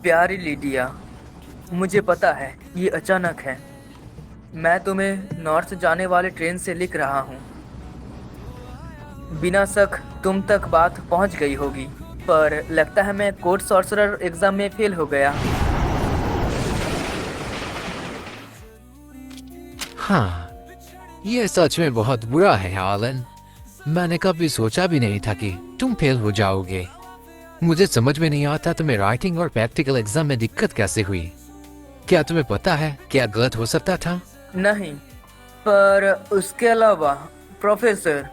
प्यारी लीडिया, मुझे पता है ये अचानक है। मैं तुम्हें नॉर्थ जाने वाले ट्रेन से लिख रहा हूँ। बिना शक तुम तक बात पहुँच गई होगी, पर लगता है मैं कोर्ट सॉर्सरर एग्जाम में फेल हो गया। हाँ, ये सच में बहुत बुरा है एलन। मैंने कभी सोचा भी नहीं था कि तुम फेल हो जाओगे। मुझे समझ में नहीं आता तुम्हें राइटिंग और प्रैक्टिकल एग्जाम में दिक्कत कैसे हुई। क्या तुम्हें पता है क्या गलत हो सकता था? नहीं, पर उसके अलावा प्रोफेसर,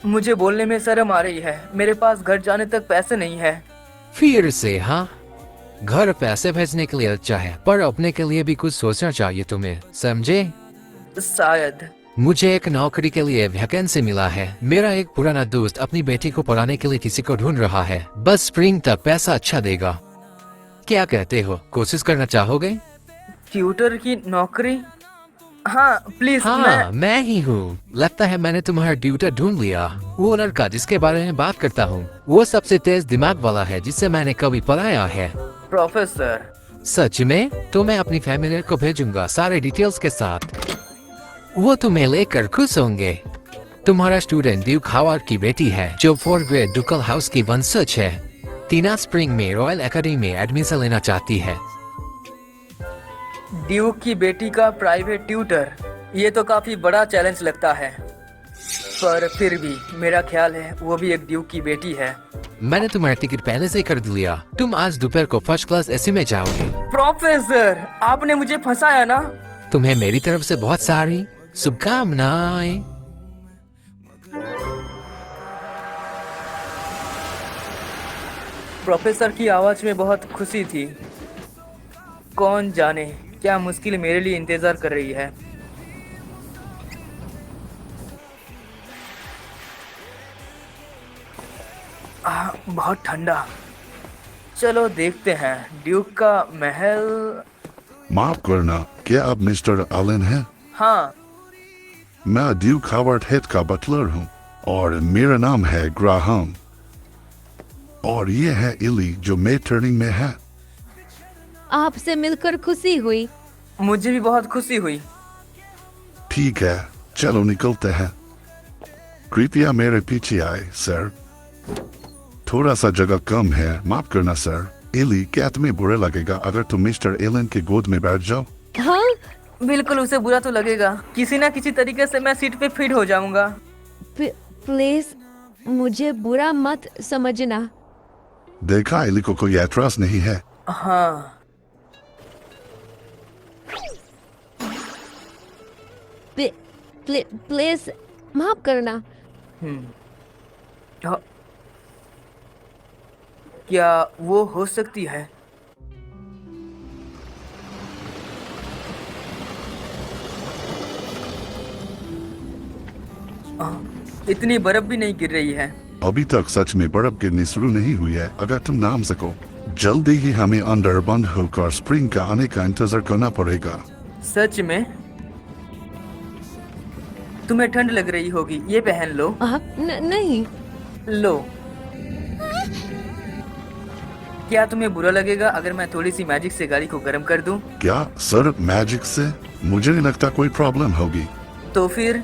मुझे बोलने में शर्म आ रही है। मेरे पास घर जाने तक पैसे नहीं है। फिर से हाँ, घर पैसे भेजने के लिए अच्छा है, पर अपने के लिए भी कुछ सोचना चाहिए तुम्हें, समझे? शायद। मुझे एक नौकरी के लिए वैकेंसी मिला है। मेरा एक पुराना दोस्त अपनी बेटी को पढ़ाने के लिए किसी को ढूंढ रहा है। बस स्प्रिंग तक पैसा अच्छा देगा। क्या कहते हो, कोशिश करना चाहोगे? ट्यूटर की नौकरी? हाँ प्लीज। हाँ, मैं ही हूँ। लगता है मैंने तुम्हारा ट्यूटर ढूंढ लिया। वो लड़का जिसके बारे में बात करता हूँ, वो सबसे तेज दिमाग वाला है जिससे मैंने कभी पढ़ाया है। प्रोफेसर, सच में? तो मैं अपनी फैमिली को भेजूंगा सारे डिटेल्स के साथ। वो तुम्हें लेकर खुश होंगे। तुम्हारा स्टूडेंट ड्यूक हावर्ड की बेटी है जो 4th ग्रेड डुकल हाउस की वंशज है। टीना स्प्रिंग में रॉयल एकेडमी में एडमिशन लेना चाहती है। ड्यूक की बेटी का प्राइवेट ट्यूटर, ये तो काफी बड़ा चैलेंज लगता है। पर फिर भी मेरा ख्याल है वो भी एक ड्यूक की बेटी है। मैंने तुम्हारा टिकट पहले से ही कर दिया। तुम आज दोपहर को फर्स्ट क्लास एसी में जाओगे। प्रोफेसर, आपने मुझे फंसाया ना? तुम्हें मेरी तरफ से बहुत सारी शुभकामनाएं। प्रोफेसर की आवाज में बहुत खुशी थी। कौन जाने क्या मुश्किल मेरे लिए इंतजार कर रही है। बहुत ठंडा। चलो देखते हैं ड्यूक का महल। माफ करना, क्या आप मिस्टर एलन हैं? हाँ। मैं ड्यूक हावर्ड हेड का बटलर हूँ और मेरा नाम है ग्राहम। और ये है इली जो मेड टर्निंग में है। आपसे मिलकर खुशी हुई। मुझे भी बहुत खुशी हुई। ठीक है, चलो निकलते हैं। कृपया मेरे पीछे आए सर। थोड़ा सा जगह कम है, माफ करना सर। इली, क्या तुम्हें बुरा लगेगा अगर तुम मिस्टर एलन के गोद में बैठ जाओ? हाँ, बिल्कुल, उसे बुरा तो लगेगा। किसी ना किसी तरीके से मैं सीट पे फिट हो जाऊंगा। प्लीज मुझे बुरा मत समझना। देखा, इली को कोई एतराज नहीं है। हाँ। प्लीज माफ करना। हाँ। क्या वो हो सकती है? इतनी बर्फ भी नहीं गिर रही है। अभी तक सच में बर्फ गिरनी शुरू नहीं हुई है। अगर तुम नाम सको, जल्दी ही हमें अंदर बंद होकर स्प्रिंग का आने का इंतजार करना पड़ेगा। सच में? तुम्हें ठंड लग रही होगी, ये पहन लो। नहीं। लो। क्या तुम्हें बुरा लगेगा अगर मैं थोड़ी सी मैजिक से गाड़ी को गर्म कर दूं? क्या सर, मैजिक से? मुझे नहीं लगता कोई प्रॉब्लम होगी। तो फिर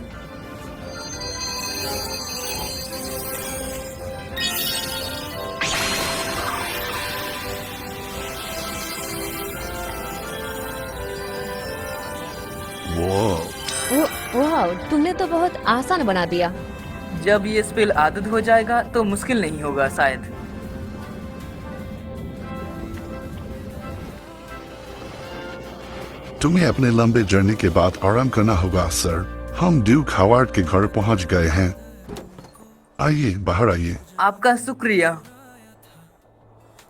वाह, तुमने तो बहुत आसान बना दिया। जब ये स्पेल आदत हो जाएगा तो मुश्किल नहीं होगा शायद। तुम्हें अपने लंबे जर्नी के बाद आराम करना होगा सर। हम ड्यूक हावर्ड के घर पहुंच गए हैं। आइए, बाहर आइए। आपका शुक्रिया।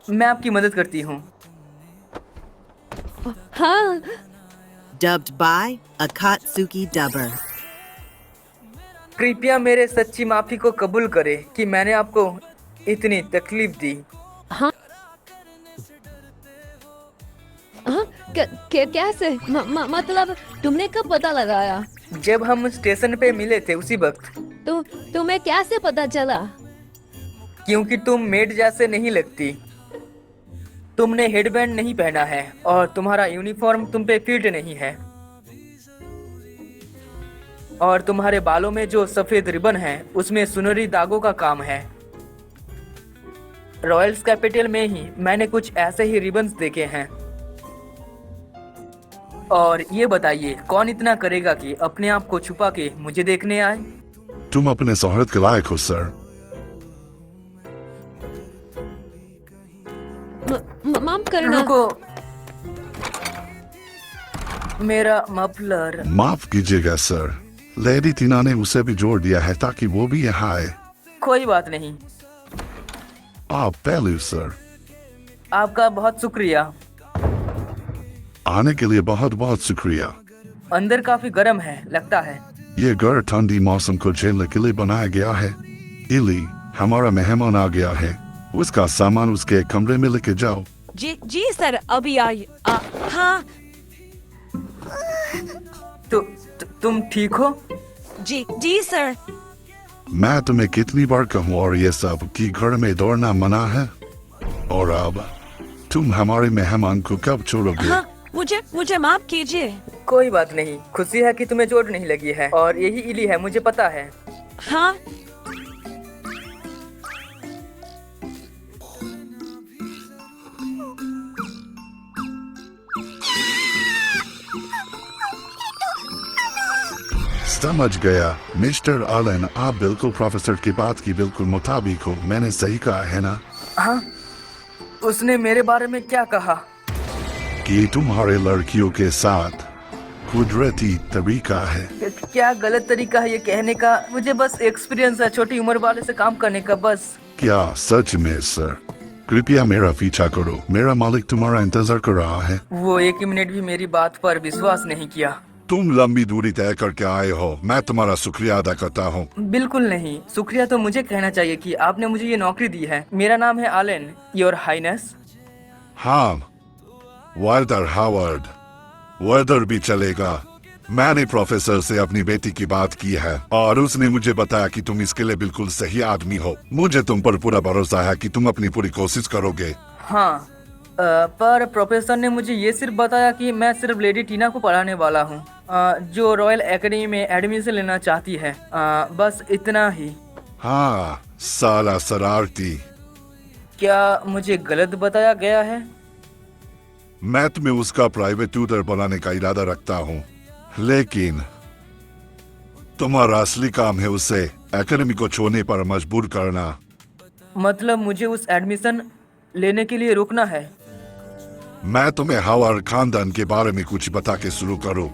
मैं आपकी मदद करती हूँ। हाँ। Dubbed by Akatsuki Dubber. कृपया मेरे सच्ची माफी को कबूल करें कि मैंने आपको इतनी तकलीफ दी। हाँ, कैसे मतलब तुमने कब पता लगाया? जब हम स्टेशन पे मिले थे उसी वक्त। तुम्हें कैसे पता चला? क्योंकि तुम मेड जैसे नहीं लगती। तुमने हेडबैंड नहीं पहना है और तुम्हारा यूनिफॉर्म तुम पे फिट नहीं है। और तुम्हारे बालों में जो सफेद रिबन है उसमें सुनहरी दागों का काम है। रॉयल्स कैपिटल में ही मैंने कुछ ऐसे ही रिबन्स देखे हैं। और ये बताइए कौन इतना करेगा कि अपने आप को छुपा के मुझे देखने आए? तुम अपने शोहरत के लायक हो सर। माफ करना। रुको, मेरा मफलर। माफ कीजिएगा सर, लेडी टीना ने उसे भी जोड़ दिया है ताकि वो भी यहाँ आए। कोई बात नहीं। आप पहले सर। आपका बहुत शुक्रिया। आने के लिए बहुत बहुत शुक्रिया। अंदर काफी गर्म है लगता है। ये घर ठंडी मौसम को झेलने के लिए बनाया गया है। इली, हमारा मेहमान आ गया है। उसका सामान उसके कमरे में लेके जाओ। जी सर, अभी आई। हाँ तुम ठीक हो? जी सर। मैं तुम्हें कितनी बार कहूँ और ये सब कि घर में दौड़ना मना है। और अब तुम हमारे मेहमान को कब छोड़ोगे? हाँ, मुझे माफ कीजिए। कोई बात नहीं, खुशी है कि तुम्हें चोट नहीं लगी है और यही इली है, मुझे पता है। हाँ समझ गया मिस्टर आलन, आप बिल्कुल प्रोफेसर की बात की बिल्कुल मुताबिक हो। मैंने सही कहा है ना? हाँ, उसने मेरे बारे में क्या कहा? कि तुम्हारे लड़कियों के साथ कुदरती तरीका है। क्या गलत तरीका है ये कहने का? मुझे बस एक्सपीरियंस है छोटी उम्र वाले से काम करने का, बस। क्या सच में सर? कृपया मेरा पीछा करो, मेरा मालिक तुम्हारा इंतजार कर रहा है। वो एक मिनट भी मेरी बात पर विश्वास नहीं किया। तुम लंबी दूरी तय करके आए हो, मैं तुम्हारा शुक्रिया अदा करता हूँ। बिल्कुल नहीं, शुक्रिया तो मुझे कहना चाहिए कि आपने मुझे ये नौकरी दी है। मेरा नाम है आलन, योर हाइनेस। हाँ, वाल्टर हावर्ड। वर्दर भी चलेगा। मैंने प्रोफेसर से अपनी बेटी की बात की है और उसने मुझे बताया कि तुम इसके लिए बिल्कुल सही आदमी हो। मुझे तुम पर पूरा भरोसा है कि तुम अपनी पूरी कोशिश करोगे। हाँ, पर प्रोफेसर ने मुझे ये सिर्फ बताया कि मैं सिर्फ लेडी टीना को पढ़ाने वाला हूँ, जो रॉयल एकेडमी में एडमिशन लेना चाहती है। बस इतना ही। हाँ, साला शरारती। क्या मुझे गलत बताया गया है? मैं तुम्हें उसका प्राइवेट ट्यूटर बनाने का इरादा रखता हूँ, लेकिन तुम्हारा असली काम है उसे एकेडमी को छोड़ने पर मजबूर करना। मतलब मुझे उस एडमिशन लेने के लिए रोकना है? मैं तुम्हें हावर्ड खानदान के बारे में कुछ बता के शुरू करूं।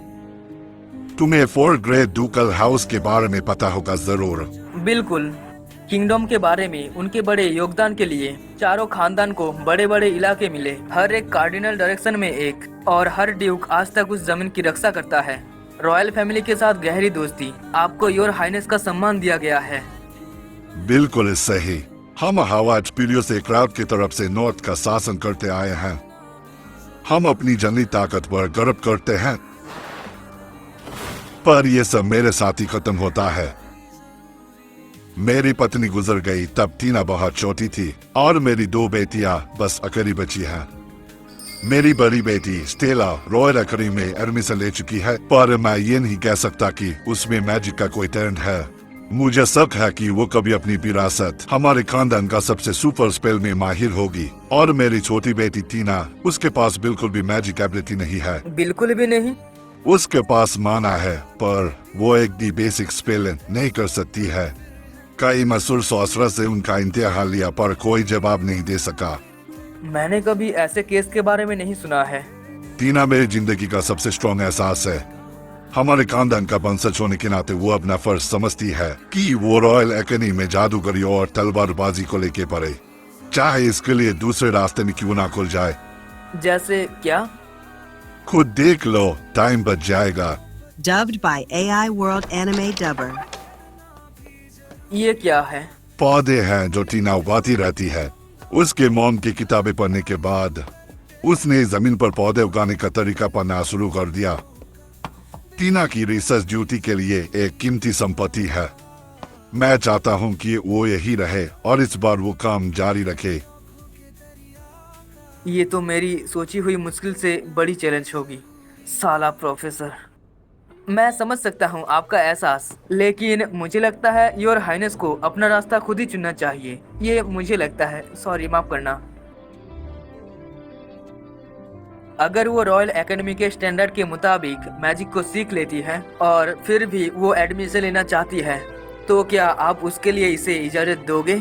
तुम्हें 4th ग्रेड डुकल हाउस के बारे में पता होगा जरूर। बिल्कुल, किंगडम के बारे में उनके बड़े योगदान के लिए चारों खानदान को बड़े बड़े इलाके मिले, हर एक कार्डिनल डायरेक्शन में एक, और हर ड्यूक आज तक उस जमीन की रक्षा करता है। रॉयल फैमिली के साथ गहरी दोस्ती, आपको योर हाइनेस का सम्मान दिया गया है। बिल्कुल सही। हम हावर्ड पीढ़ियों से क्राउड की तरफ से नॉर्थ का शासन करते आए हैं। हम अपनी जंगली ताकत पर गर्व करते हैं, पर यह सब मेरे साथ ही खत्म होता है। मेरी पत्नी गुजर गई तब टीना बहुत छोटी थी और मेरी 2 बेटियां बस अकेली बची हैं। मेरी बड़ी बेटी स्टेला रॉयल एकेडमी में एडमिशन ले चुकी है, पर मैं ये नहीं कह सकता कि उसमें मैजिक का कोई टैलेंट है। मुझे शक है कि वो कभी अपनी विरासत हमारे खानदान का सबसे सुपर स्पेल में माहिर होगी। और मेरी छोटी बेटी टीना, उसके पास बिल्कुल भी मैजिक एबिलिटी नहीं है। बिल्कुल भी नहीं? उसके पास माना है, पर वो एक भी बेसिक स्पेल नहीं कर सकती है। कई मशहूर सॉर्सरर से उनका इम्तिहान लिया पर कोई जवाब नहीं दे सका। मैंने कभी ऐसे केस के बारे में नहीं सुना है। टीना मेरी जिंदगी का सबसे स्ट्रॉन्ग एहसास है। हमारे खानदान का वंशज होने के नाते वो अपना फर्ज समझती है कि वो रॉयल एकेडमी में जादूगरी और तलवारबाजी को लेके पड़े, चाहे इसके लिए दूसरे रास्ते में क्यों ना खुल जाए। जैसे क्या? खुद देख लो, टाइम बच जाएगा। Dubbed by AI World Anime Dubber. ये क्या है? पौधे हैं जो टीना उगाती रहती है। उसके मॉम की किताबें पढ़ने के बाद उसने जमीन पर पौधे उगाने का तरीका पढ़ना शुरू कर दिया। टीना की रिसर्च ड्यूटी के लिए एक कीमती संपत्ति है। मैं चाहता हूँ कि वो यही रहे और इस बार वो काम जारी रखे। ये तो मेरी सोची हुई मुश्किल से बड़ी चैलेंज होगी। साला प्रोफेसर। मैं समझ सकता हूँ आपका एहसास, लेकिन मुझे लगता है योर हाइनेस को अपना रास्ता खुद ही चुनना चाहिए। ये मुझे लगता है। सॉरी, माफ करना। अगर वो रॉयल एकेडमी के स्टैंडर्ड के मुताबिक मैजिक को सीख लेती है और फिर भी वो एडमिशन लेना चाहती है, तो क्या आप उसके लिए इसे इजाजत दोगे?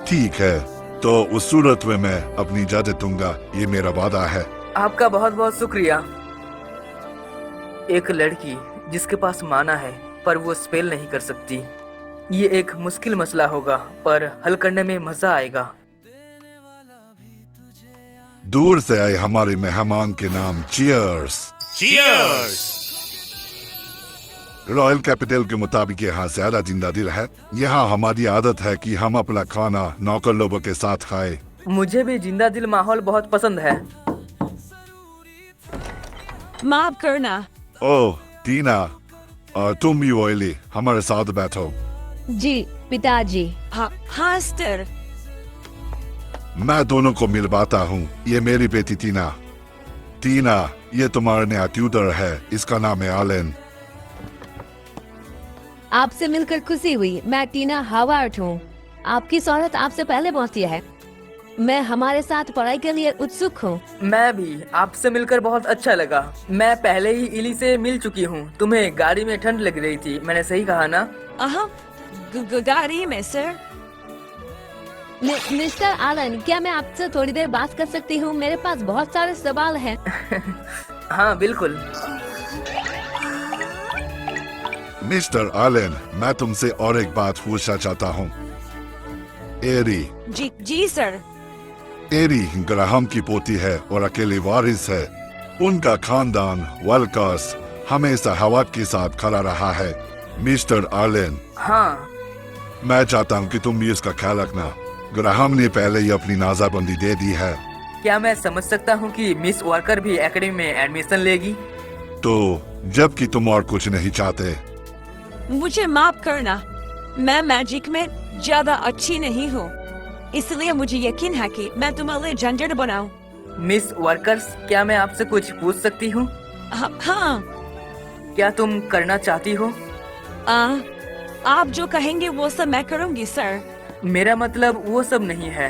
ठीक है, तो उस सूरत में मैं अपनी इजाजत दूंगा। ये मेरा वादा है। आपका बहुत बहुत शुक्रिया। एक लड़की जिसके पास माना है पर वो स्पेल नहीं कर सकती। ये एक मुश्किल मसला होगा पर हल करने में मजा आएगा। दूर से आए हमारे मेहमान के नाम चीयर्स। रॉयल कैपिटल के मुताबिक यहाँ ज्यादा जिंदा दिल है। यहाँ हमारी आदत है कि हम अपना खाना नौकर लोगों के साथ खाएं। मुझे भी जिंदा दिल माहौल बहुत पसंद है। माफ करना। ओह टीना, और तुम भी वॉयली हमारे साथ बैठो। जी पिताजी। हाँ सर। मैं दोनों को मिलवाता हूँ। ये मेरी बेटी टीना। टीना, ये तुम्हारा नया ट्यूटर है। इसका नाम है आलन। आपसे मिलकर खुशी हुई। मैं टीना हावर्ड हूँ। आपकी शोहरत आपसे पहले पहुँची है। मैं हमारे साथ पढ़ाई के लिए उत्सुक हूँ। मैं भी। आपसे मिलकर बहुत अच्छा लगा। मैं पहले ही इली से मिल चुकी हूँ। तुम्हें गाड़ी में ठंड लग रही थी, मैंने सही कहा ना? गाड़ी में सर। मिस्टर आलन, क्या मैं आपसे थोड़ी देर बात कर सकती हूँ? मेरे पास बहुत सारे सवाल हैं। हाँ बिल्कुल। मिस्टर आलन, मैं तुमसे और एक बात पूछना चाहता हूँ। एरी जी सर। एरी ग्राहम की पोती है और अकेली वारिस है। उनका खानदान वालकास हमेशा हवा के साथ खड़ा रहा है। मिस्टर आलन, हाँ। मैं चाहता हूँ कि तुम भी इसका ख्याल रखना। ग्राहम ने पहले ही अपनी नाजाबंदी दे दी है। क्या मैं समझ सकता हूँ कि मिस वॉकर भी एकेडमी में एडमिशन लेगी? तो जबकि तुम और कुछ नहीं चाहते। मुझे माफ करना। मैं मैजिक में ज्यादा अच्छी नहीं हूँ, इसलिए मुझे यकीन है कि मैं तुम्हारे लिए झंझट बनाऊं। मिस वर्कर्स, क्या मैं आपसे कुछ पूछ सकती हूँ? हाँ। क्या तुम करना चाहती हो? आप जो कहेंगे वो सब मैं करूँगी सर। मेरा मतलब वो सब नहीं है।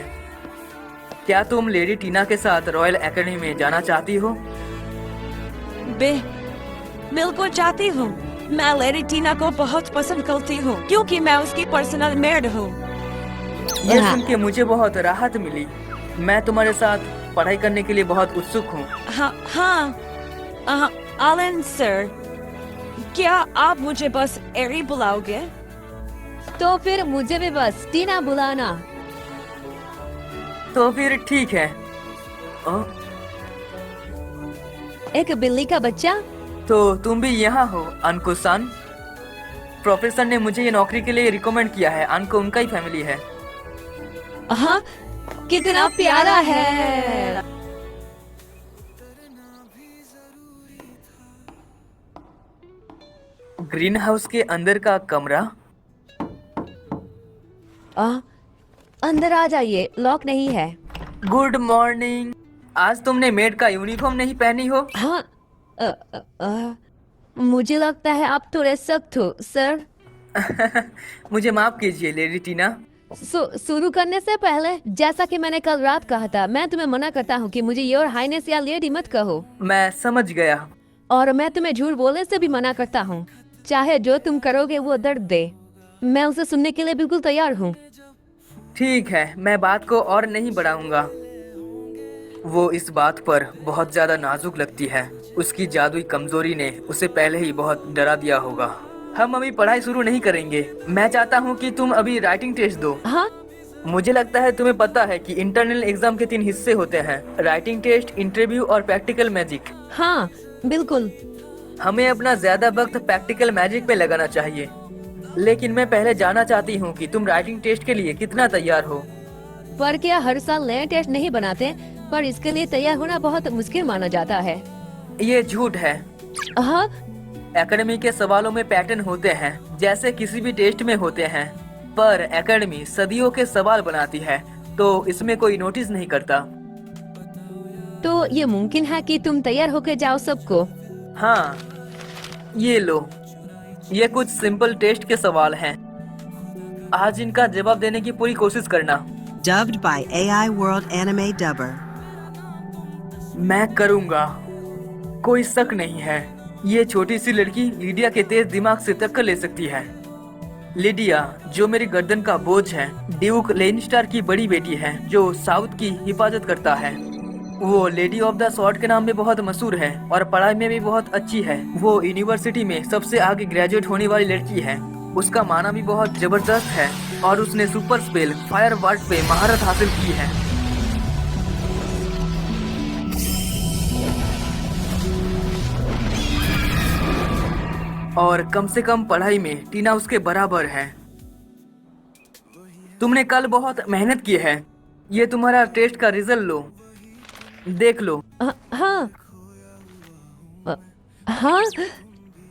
क्या तुम लेडी टीना के साथ रॉयल एकेडमी में जाना चाहती हो? बिल्कुल चाहती हूँ। मैं लेडी टीना को बहुत पसंद करती हूँ क्योंकि मैं उसकी पर्सनल मेड हूँ। ये सुन के मुझे बहुत राहत मिली। मैं तुम्हारे साथ पढ़ाई करने के लिए बहुत उत्सुक हूँ। हाँ। आलन सर, क्या आप मुझे बस एरी बुलाओगे? तो फिर मुझे भी बस टीना बुलाना। तो फिर ठीक है। एक बिल्ली का बच्चा। तो तुम भी यहाँ हो अनकुसान? प्रोफेसर ने मुझे ये नौकरी के लिए रिकमेंड किया है। अनको उनका ही फैमिली है। हाँ, कितना प्यारा है। ग्रीन हाउस के अंदर का कमरा। अंदर आ जाइए, लॉक नहीं है। Good morning. आज तुमने मेड का यूनिफॉर्म नहीं पहनी हो? हाँ, मुझे लगता है आप थोड़े सख्त हो सर। मुझे माफ कीजिए लेडी टीना। शुरू करने से पहले, जैसा कि मैंने कल रात कहा था, मैं तुम्हें मना करता हूँ कि मुझे योर हाइनेस या लेडी मत कहो। मैं समझ गया। और मैं तुम्हें झूठ बोलने से भी मना करता हूँ। चाहे जो तुम करोगे वो दर्द दे, मैं उसे सुनने के लिए बिल्कुल तैयार हूँ। ठीक है, मैं बात को और नहीं बढ़ाऊंगा। वो इस बात पर बहुत ज्यादा नाजुक लगती है। उसकी जादुई कमजोरी ने उसे पहले ही बहुत डरा दिया होगा। हम अभी पढ़ाई शुरू नहीं करेंगे। मैं चाहता हूँ कि तुम अभी राइटिंग टेस्ट दो। हाँ? मुझे लगता है तुम्हें पता है कि इंटरनल एग्जाम के 3 हिस्से होते हैं, राइटिंग टेस्ट, इंटरव्यू और प्रैक्टिकल मैजिक। हाँ बिल्कुल। हमें अपना ज्यादा वक्त प्रैक्टिकल मैजिक पे लगाना चाहिए। लेकिन मैं पहले जानना चाहती हूँ कि तुम राइटिंग टेस्ट के लिए कितना तैयार हो। पर क्या हर साल नए टेस्ट नहीं बनाते? पर इसके लिए तैयार होना बहुत मुश्किल माना जाता है। ये झूठ है। हाँ, एकेडमी के सवालों में पैटर्न होते हैं, जैसे किसी भी टेस्ट में होते हैं, पर एकेडमी सदियों के सवाल बनाती है, तो इसमें कोई नोटिस नहीं करता। तो ये मुमकिन है कि तुम तैयार होकर जाओ सबको? हाँ, ये लो, ये कुछ सिंपल टेस्ट के सवाल हैं। आज इनका जवाब देने की पूरी कोशिश करना। Dubbed by AI World Anime Dubber. मैं करूँगा, कोई शक नहीं है। ये छोटी सी लड़की लीडिया के तेज दिमाग से टक्कर ले सकती है। लीडिया, जो मेरी गर्दन का बोझ है, ड्यूक लेनिस्टर की बड़ी बेटी है, जो साउथ की हिफाजत करता है। वो लेडी ऑफ द स्वॉर्ड के नाम में बहुत मशहूर है और पढ़ाई में भी बहुत अच्छी है। वो यूनिवर्सिटी में सबसे आगे ग्रेजुएट होने वाली लड़की है। उसका माना भी बहुत जबरदस्त है और उसने सुपर स्पेल फायर वर्ड पे महारत हासिल की है। और कम से कम पढ़ाई में टीना उसके बराबर है। तुमने कल बहुत मेहनत की है। ये तुम्हारा टेस्ट का रिजल्ट लो, देख लो। हाँ। हाँ,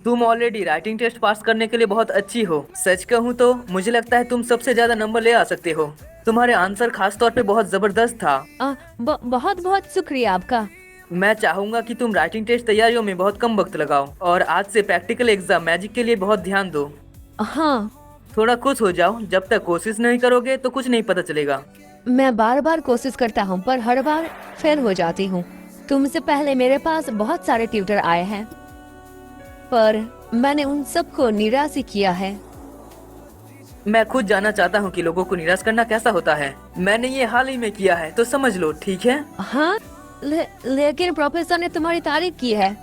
तुम ऑलरेडी राइटिंग टेस्ट पास करने के लिए बहुत अच्छी हो। सच कहूँ तो मुझे लगता है तुम सबसे ज्यादा नंबर ले आ सकते हो। तुम्हारे आंसर खास तौर पे बहुत जबरदस्त था। बहुत बहुत शुक्रिया आपका। मैं चाहूंगा कि तुम राइटिंग टेस्ट तैयारियों में बहुत कम वक्त लगाओ और आज से प्रैक्टिकल एग्जाम मैजिक के लिए बहुत ध्यान दो। हाँ, थोड़ा खुश हो जाओ। जब तक कोशिश नहीं करोगे तो कुछ नहीं पता चलेगा। मैं बार बार कोशिश करता हूँ पर हर बार फेल हो जाती हूँ। तुमसे पहले मेरे पास बहुत सारे ट्यूटर आए हैं, पर मैंने उन सबको निराश ही किया है। मैं खुद जानना चाहता हूँ कि लोगों को निराश करना कैसा होता है। मैंने ये हाल ही में किया है, तो समझ लो, ठीक है? हाँ, लेकिन प्रोफेसर ने तुम्हारी तारीफ की है।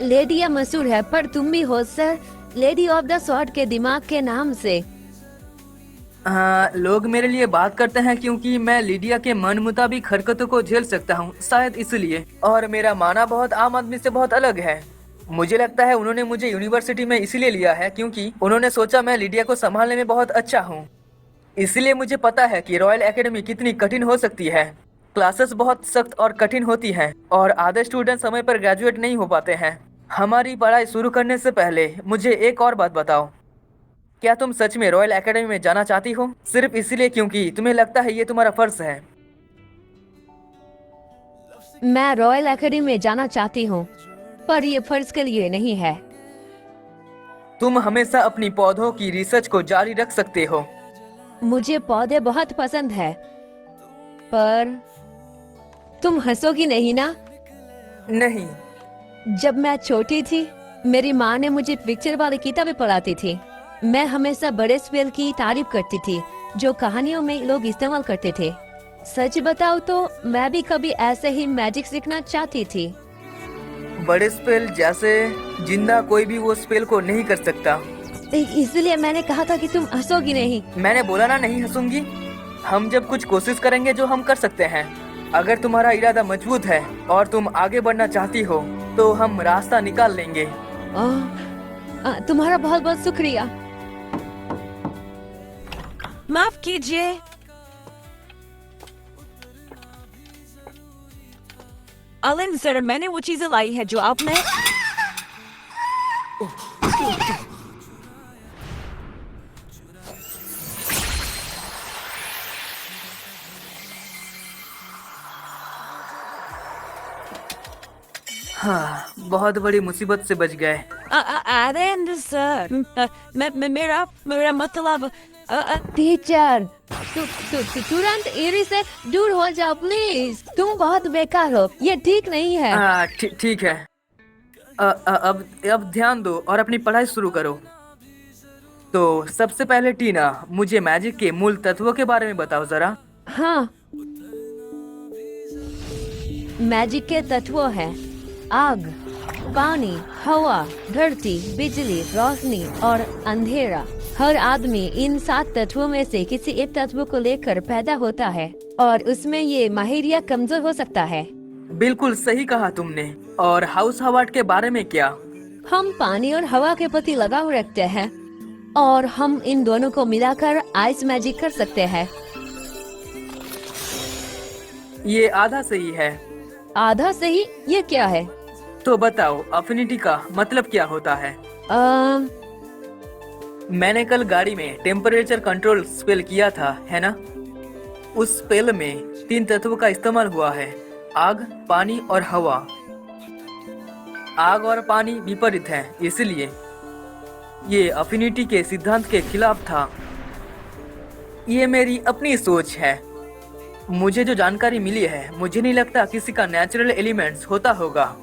लेडिया मशहूर है, पर तुम भी हो sir, lady of the sword के दिमाग के नाम से। हाँ, लोग मेरे लिए बात करते हैं क्योंकि मैं लीडिया के मन मुताबिक हरकतों को झेल सकता हूँ, शायद इसलिए। और मेरा माना बहुत आम आदमी से बहुत अलग है। मुझे लगता है उन्होंने मुझे यूनिवर्सिटी में इसीलिए लिया है क्योंकि उन्होंने सोचा मैं लीडिया को संभालने में बहुत अच्छा हूँ। इसलिए मुझे पता है कि रॉयल एकेडमी कितनी कठिन हो सकती है। क्लासेस बहुत सख्त और कठिन होती हैं और आधे स्टूडेंट समय पर ग्रेजुएट नहीं हो पाते हैं। हमारी पढ़ाई शुरू करने से पहले मुझे एक और बात बताओ, क्या तुम सच में रॉयल एकेडमी में जाना चाहती हो? सिर्फ इसलिए क्योंकि तुम्हें लगता है ये तुम्हारा फर्ज है? मैं रॉयल एकेडमी में जाना चाहती हूँ, पर ये फर्ज के लिए नहीं है। तुम हमेशा अपनी पौधों की रिसर्च को जारी रख सकते हो। मुझे पौधे बहुत पसंद है, पर तुम हंसोगी नहीं ना? नहीं। जब मैं छोटी थी, मेरी माँ ने मुझे पिक्चर वाली किताबें पढ़ाती थी। मैं हमेशा बड़े स्पेल की तारीफ करती थी जो कहानियों में लोग इस्तेमाल करते थे। सच बताओ तो मैं भी कभी ऐसे ही मैजिक सीखना चाहती थी। बड़े स्पेल जैसे? जिंदा कोई भी वो स्पेल को नहीं कर सकता। इसलिए मैंने कहा था कि तुम हंसोगी नहीं। मैंने बोला ना नहीं हंसूंगी। हम जब कुछ कोशिश करेंगे जो हम कर सकते हैं। अगर तुम्हारा इरादा मजबूत है और तुम आगे बढ़ना चाहती हो तो हम रास्ता निकाल लेंगे। तुम्हारा बहुत बहुत शुक्रिया। माफ कीजिए। अलिन सर, मैंने वो चीजें लाई है जो आपने। हाँ, बहुत बड़ी मुसीबत से बच गए। अरे सर, मेरा मतलब टीचर, तुरंत एरी से दूर हो जाओ प्लीज। तुम बहुत बेकार हो, ये ठीक नहीं है। ठीक है। अब ध्यान दो और अपनी पढ़ाई शुरू करो। तो सबसे पहले टीना, मुझे मैजिक के मूल तत्वों के बारे में बताओ जरा। हाँ, मैजिक के तत्व हैं आग, पानी, हवा, धरती, बिजली, रोशनी और अंधेरा। हर आदमी इन 7 तत्वों में से किसी एक तत्व को लेकर पैदा होता है और उसमें ये माहिर या कमजोर हो सकता है। बिल्कुल सही कहा तुमने। और हाउस हवाट के बारे में क्या? हम पानी और हवा के प्रति लगाव रखते हैं और हम इन दोनों को मिलाकर आइस मैजिक कर सकते हैं। ये आधा सही है। आधा सही? ये क्या है? तो बताओ अफिनिटी का मतलब क्या होता है? अम, मैंने कल गाड़ी में टेम्परेचर कंट्रोल स्पेल किया था, है ना? उस स्पेल में 3 तत्वों का इस्तेमाल हुआ है, आग, पानी और हवा। आग और पानी विपरीत हैं, इसलिए ये अफिनिटी के सिद्धांत के खिलाफ था। ये मेरी अपनी सोच है। मुझे जो जानकारी मिली है, मुझे नहीं लगता किसी का नेचुरल एलिमेंट्स होता होगा।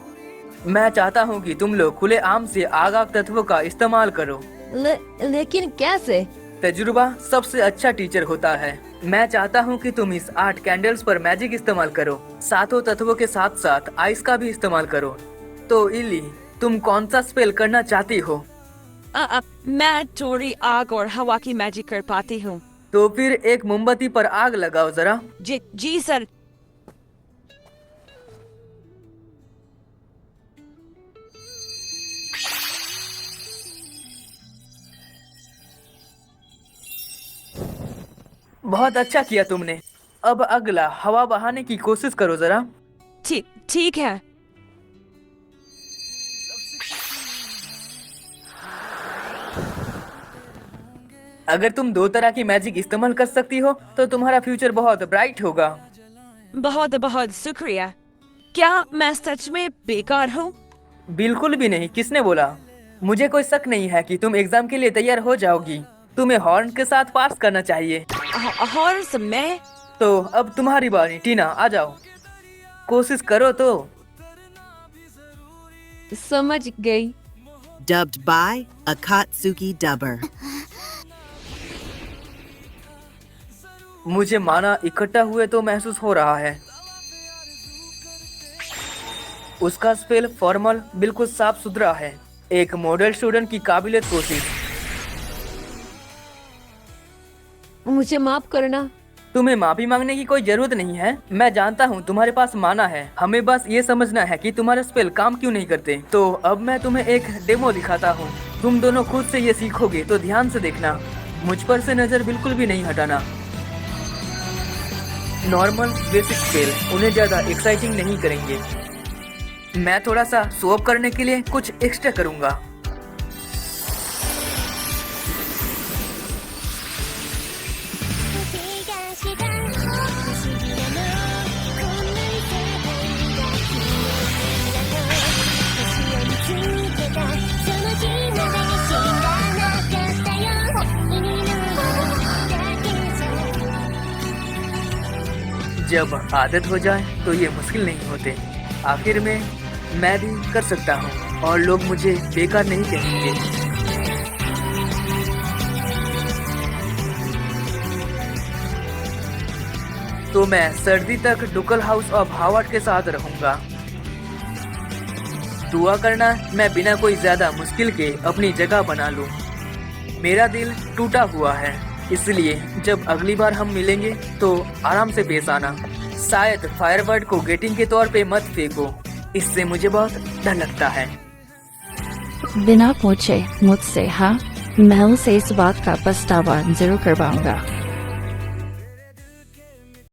मैं चाहता हूँ कि तुम लोग खुले आम से आग तत्वों का इस्तेमाल करो। लेकिन कैसे? तजुर्बा सबसे अच्छा टीचर होता है। मैं चाहता हूँ कि तुम इस 8 कैंडल्स पर मैजिक इस्तेमाल करो। 7 तत्वों के साथ साथ आइस का भी इस्तेमाल करो। तो इली, तुम कौन सा स्पेल करना चाहती हो? मैं थोड़ी आग और हवा की मैजिक कर पाती हूँ। तो फिर एक मोमबत्ती पर आग लगाओ जरा। जी सर। बहुत अच्छा किया तुमने। अब अगला हवा बहाने की कोशिश करो जरा। ठीक है। अगर तुम 2 तरह की मैजिक इस्तेमाल कर सकती हो तो तुम्हारा फ्यूचर बहुत ब्राइट होगा। बहुत बहुत शुक्रिया। क्या मैं सच में बेकार हूँ? बिल्कुल भी नहीं। किसने बोला? मुझे कोई शक नहीं है कि तुम एग्जाम के लिए तैयार हो जाओगी। तुम्हें हॉर्न के साथ पास करना चाहिए। हॉर्स में? तो अब तुम्हारी बारी। टीना, आ जाओ, कोशिश करो तो। समझ गई। Dubbed by Akatsuki Dubber. मुझे माना इकट्ठा हुए तो महसूस हो रहा है। उसका स्पेल फॉर्मल, बिल्कुल साफ सुथरा है। एक मॉडल स्टूडेंट की काबिलियत कोशिश। मुझे माफ करना। तुम्हें माफी मांगने की कोई जरूरत नहीं है। मैं जानता हूँ तुम्हारे पास माना है। हमें बस ये समझना है कि तुम्हारे स्पेल काम क्यों नहीं करते। तो अब मैं तुम्हें एक डेमो दिखाता हूँ। तुम दोनों खुद से ये सीखोगे, तो ध्यान से देखना। मुझ पर से नजर बिल्कुल भी नहीं हटाना। नॉर्मल बेसिक स्पेल उन्हें ज्यादा एक्साइटिंग नहीं करेंगे। मैं थोड़ा सा शो ऑफ करने के लिए कुछ एक्स्ट्रा करूंगा। जब आदत हो जाए तो ये मुश्किल नहीं होते। आखिर में मैं भी कर सकता हूँ और लोग मुझे बेकार नहीं कहेंगे। तो मैं सर्दी तक डुकल हाउस ऑफ हावर्ड के साथ रहूंगा। दुआ करना मैं बिना कोई ज्यादा मुश्किल के अपनी जगह बना लूं। मेरा दिल टूटा हुआ है, इसलिए जब अगली बार हम मिलेंगे तो आराम से पेश आना। शायद फायरबर्ड को गेटिंग के तौर पे मत फेंको, इससे मुझे बहुत डर लगता है। बिना पूछे मुझसे, हाँ, मैं उसे इस बात का पछतावा जरूर करवाऊंगा।